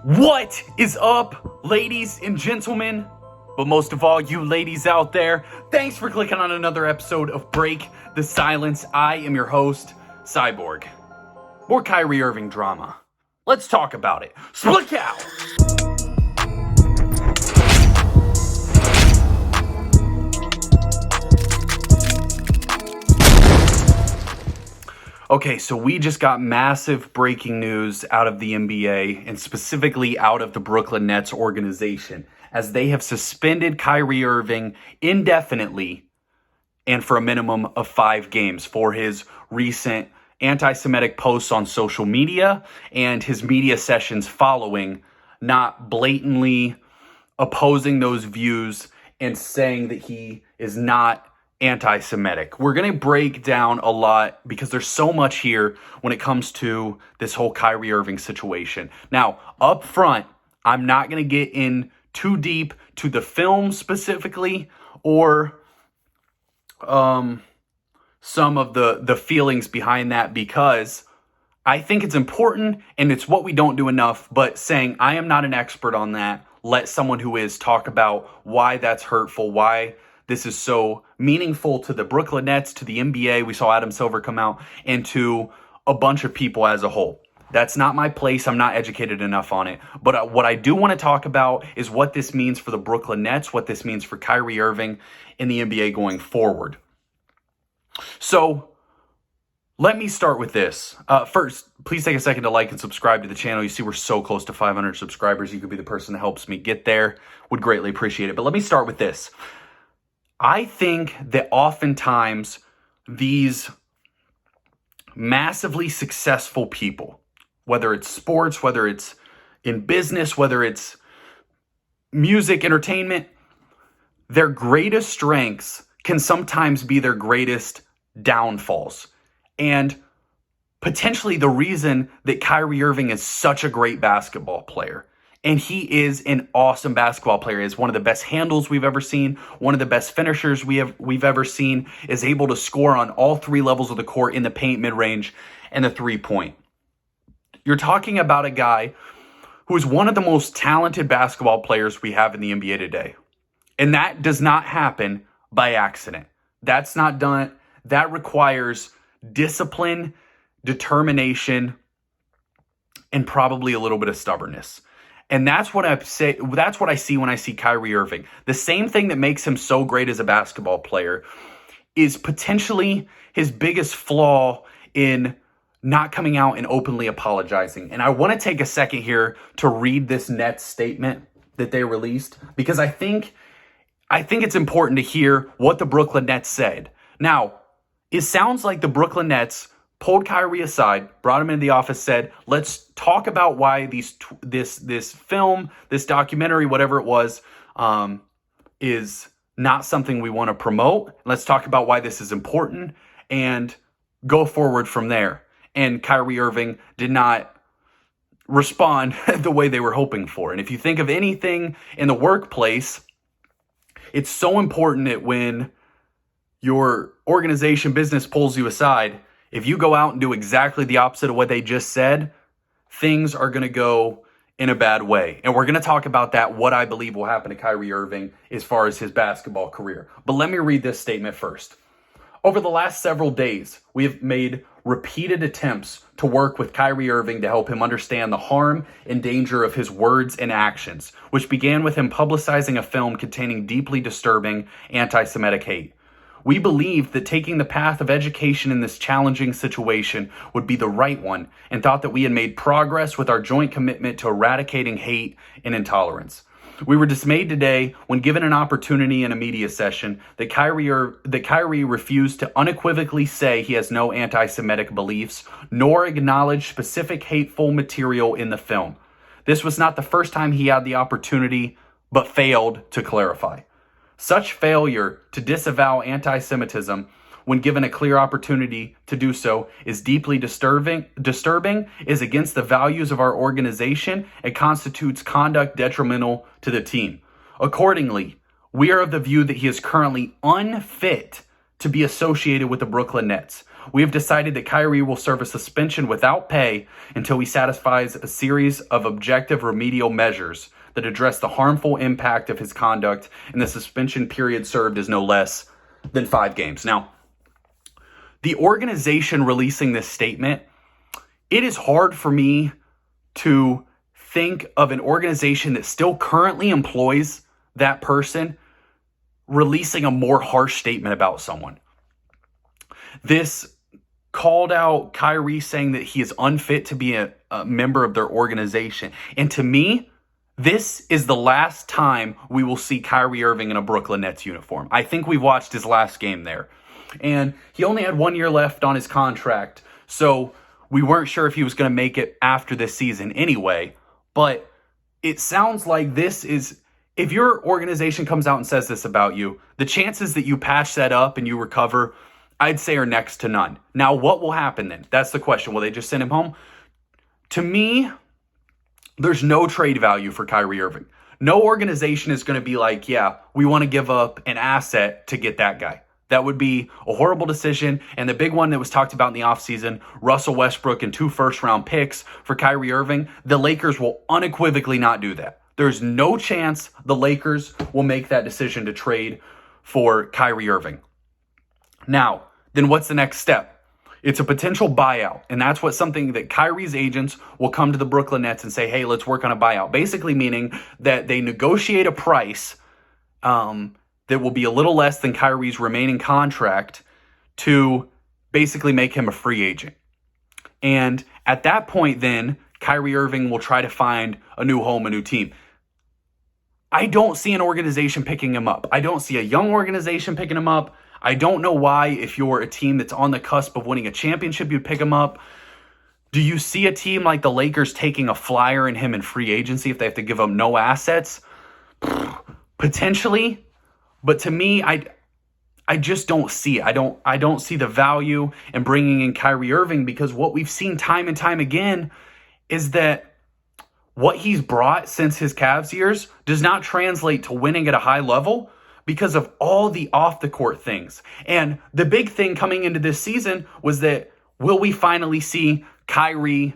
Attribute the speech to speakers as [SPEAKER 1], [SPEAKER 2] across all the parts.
[SPEAKER 1] What is up, ladies and gentlemen? But most of all, you ladies out there, thanks for clicking on another episode of Break the Silence. I am your host, Cyborg. More Kyrie Irving drama. Let's talk about it. Split out! Okay, so we just got massive breaking news out of the NBA and specifically out of the Brooklyn Nets organization as they have suspended Kyrie Irving indefinitely and for a minimum of 5 games for his recent anti-Semitic posts on social media and his media sessions following, not blatantly opposing those views and saying that he is not anti-Semitic. We're going to break down a lot because there's so much here when it comes to this whole Kyrie Irving situation. Now, up front, I'm not going to get in too deep to the film specifically or some of the feelings behind that, because I think it's important and it's what we don't do enough, but saying I am not an expert on that, let someone who is talk about why that's hurtful, why this is so meaningful to the Brooklyn Nets, to the NBA. We saw Adam Silver come out, and to a bunch of people as a whole. That's not my place. I'm not educated enough on it. But what I do want to talk about is what this means for the Brooklyn Nets, what this means for Kyrie Irving in the NBA going forward. So let me start with this. First, please take a second to like and subscribe to the channel. You see, we're so close to 500 subscribers. You could be the person that helps me get there. Would greatly appreciate it. But let me start with this. I think that oftentimes these massively successful people, whether it's sports, whether it's in business, whether it's music, entertainment, their greatest strengths can sometimes be their greatest downfalls. And potentially the reason that Kyrie Irving is such a great basketball player. And he is an awesome basketball player. He is one of the best handles we've ever seen, one of the best finishers we've ever seen, is able to score on all 3 levels of the court, in the paint, mid-range, and the 3-point. You're talking about a guy who is one of the most talented basketball players we have in the NBA today. And that does not happen by accident. That's not done. That requires discipline, determination, and probably a little bit of stubbornness. And that's what I see when I see Kyrie Irving. The same thing that makes him so great as a basketball player is potentially his biggest flaw in not coming out and openly apologizing. And I want to take a second here to read this Nets statement that they released, because I think it's important to hear what the Brooklyn Nets said. Now, it sounds like the Brooklyn Nets pulled Kyrie aside, brought him into the office, said, let's talk about why this film, this documentary, whatever it was, is not something we want to promote. Let's talk about why this is important and go forward from there. And Kyrie Irving did not respond the way they were hoping for. And if you think of anything in the workplace, it's so important that when your organization, business pulls you aside, if you go out and do exactly the opposite of what they just said, things are going to go in a bad way. And we're going to talk about that, what I believe will happen to Kyrie Irving as far as his basketball career. But let me read this statement first. Over the last several days, we have made repeated attempts to work with Kyrie Irving to help him understand the harm and danger of his words and actions, which began with him publicizing a film containing deeply disturbing anti-Semitic hate. We believed that taking the path of education in this challenging situation would be the right one, and thought that we had made progress with our joint commitment to eradicating hate and intolerance. We were dismayed today when given an opportunity in a media session that Kyrie refused to unequivocally say he has no anti-Semitic beliefs, nor acknowledge specific hateful material in the film. This was not the first time he had the opportunity, but failed to clarify. Such failure to disavow anti-Semitism when given a clear opportunity to do so is deeply disturbing, is against the values of our organization, and constitutes conduct detrimental to the team. Accordingly, we are of the view that he is currently unfit to be associated with the Brooklyn Nets. We have decided that Kyrie will serve a suspension without pay until he satisfies a series of objective remedial measures that address the harmful impact of his conduct, and the suspension period served is no less than 5 games. Now, the organization releasing this statement, it is hard for me to think of an organization that still currently employs that person releasing a more harsh statement about someone. This called out Kyrie saying that he is unfit to be a member of their organization. And to me, this is the last time we will see Kyrie Irving in a Brooklyn Nets uniform. I think we've watched his last game there. And he only had 1 year left on his contract, so we weren't sure if he was going to make it after this season anyway. But it sounds like this is, if your organization comes out and says this about you, the chances that you patch that up and you recover, I'd say, are next to none. Now, what will happen then? That's the question. Will they just send him home? To me, there's no trade value for Kyrie Irving. No organization is going to be like, yeah, we want to give up an asset to get that guy. That would be a horrible decision. And the big one that was talked about in the offseason, Russell Westbrook and 2 first-round picks for Kyrie Irving, the Lakers will unequivocally not do that. There's no chance the Lakers will make that decision to trade for Kyrie Irving. Now, then what's the next step? It's a potential buyout. And that's what something that Kyrie's agents will come to the Brooklyn Nets and say, hey, let's work on a buyout. Basically meaning that they negotiate a price that will be a little less than Kyrie's remaining contract to basically make him a free agent. And at that point, then, Kyrie Irving will try to find a new home, a new team. I don't see an organization picking him up. I don't see a young organization picking him up. I don't know why, if you're a team that's on the cusp of winning a championship, you'd pick him up. Do you see a team like the Lakers taking a flyer in him in free agency if they have to give him no assets? Potentially. But to me, I just don't see it. I don't see the value in bringing in Kyrie Irving, because what we've seen time and time again is that what he's brought since his Cavs years does not translate to winning at a high level because of all the off-the-court things. And the big thing coming into this season was that, will we finally see Kyrie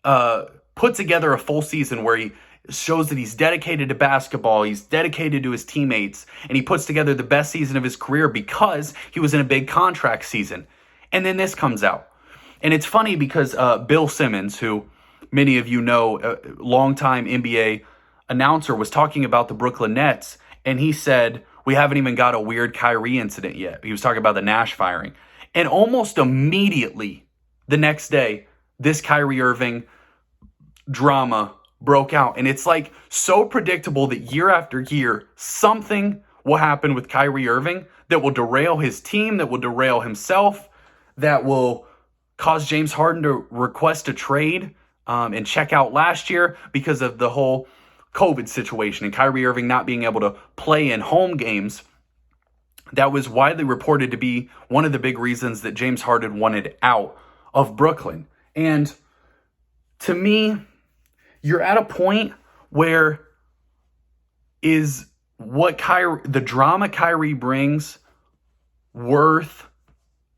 [SPEAKER 1] put together a full season where he shows that he's dedicated to basketball, he's dedicated to his teammates, and he puts together the best season of his career because he was in a big contract season. And then this comes out. And it's funny because Bill Simmons, who many of you know, a longtime NBA announcer, was talking about the Brooklyn Nets, and he said, we haven't even got a weird Kyrie incident yet. He was talking about the Nash firing. And almost immediately, the next day, this Kyrie Irving drama broke out. And it's like so predictable that year after year, something will happen with Kyrie Irving that will derail his team, that will derail himself, that will cause James Harden to request a trade and check out last year because of the whole COVID situation and Kyrie Irving not being able to play in home games. That was widely reported to be one of the big reasons that James Harden wanted out of Brooklyn. And to me, you're at a point where is the drama Kyrie brings worth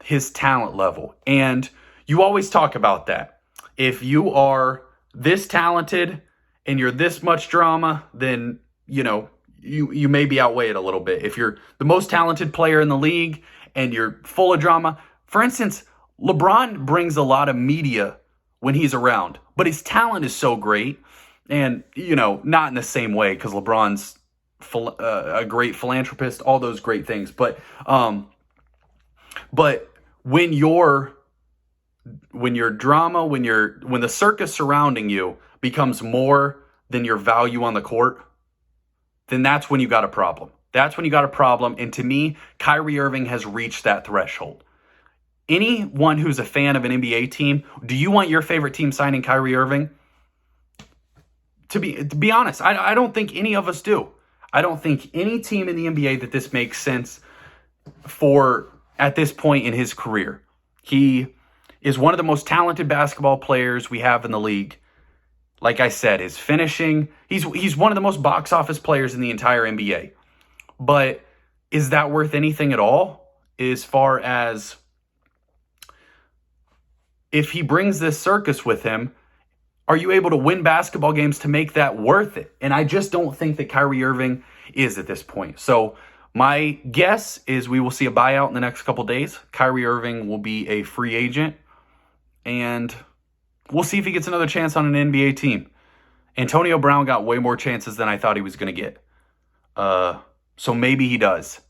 [SPEAKER 1] his talent level? And you always talk about that. If you are this talented and you're this much drama, then, you may be outweighed a little bit. If you're the most talented player in the league and you're full of drama, for instance, LeBron brings a lot of media when he's around, but his talent is so great, and, not in the same way, because LeBron's a great philanthropist, all those great things. But when you're drama, when the circus surrounding you becomes more than your value on the court, then that's when you got a problem. That's when you got a problem. And to me, Kyrie Irving has reached that threshold. Anyone who's a fan of an NBA team, do you want your favorite team signing Kyrie Irving? To be honest, I don't think any of us do. I don't think any team in the NBA that this makes sense for at this point in his career. He is one of the most talented basketball players we have in the league. Like I said, his finishing, he's one of the most box office players in the entire NBA. But is that worth anything at all as far as if he brings this circus with him, are you able to win basketball games to make that worth it? And I just don't think that Kyrie Irving is at this point. So my guess is we will see a buyout in the next couple days. Kyrie Irving will be a free agent, and we'll see if he gets another chance on an NBA team. Antonio Brown got way more chances than I thought he was going to get. So maybe he does.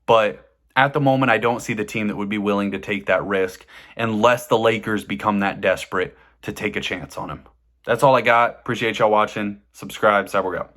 [SPEAKER 1] But at the moment, I don't see the team that would be willing to take that risk unless the Lakers become that desperate to take a chance on him. That's all I got. Appreciate y'all watching. Subscribe. Cyborg out.